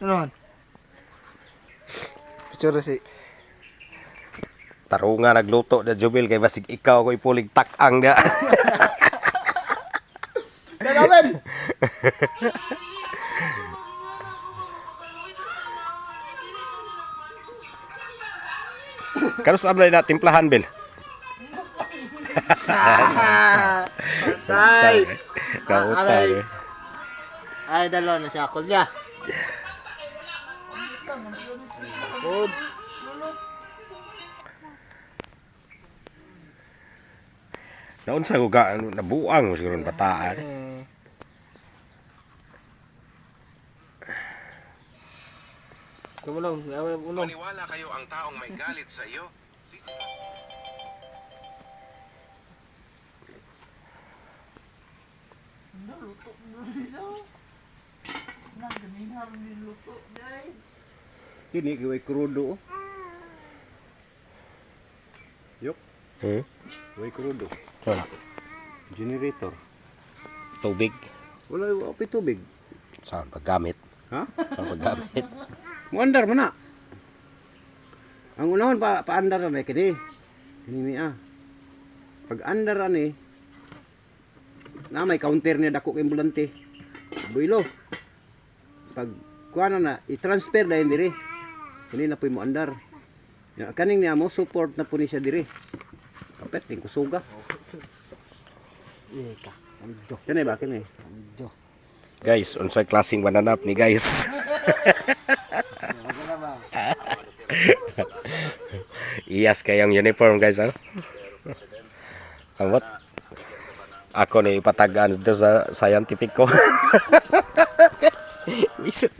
Ano? Picture si Tarunga nagluto na Jubil kay basig ikaw ko ipulig tak-ang na. Gagawin! Kano sa ablay na timplahan Bil? Tay! Kautay. Ay, dalawa na siya. Kulya. Good. Naunsa ko ga nabuang mo siguro bataan. Kumulong. Kumulong. Maniwala kayo ang taong may galit sa iyo. Kini giway krudo. Yok, giway krudo. Wala. Generator. Tubig Wala api tubig. sa paggamit. Ha? Sa paggamit. Mo andar man na. Ang unahon paandar na kini. Kini mi Pag andar ani na may counter niya dako kay ambulante. Builo. Pag kuana na i-transfer dayon diri. Kini na poy mo andar. Ya kaning niya mo support na po ni siya diri. Kapet ting kusuga. Ika. Amjo. Kani ba kini? Amjo. Guys, unsay klaseng bananap ni guys? Ano ba? Iyas kayang uniform guys ha. Amot. Ako ni ipatagaan dito sa scientific ko. Isip.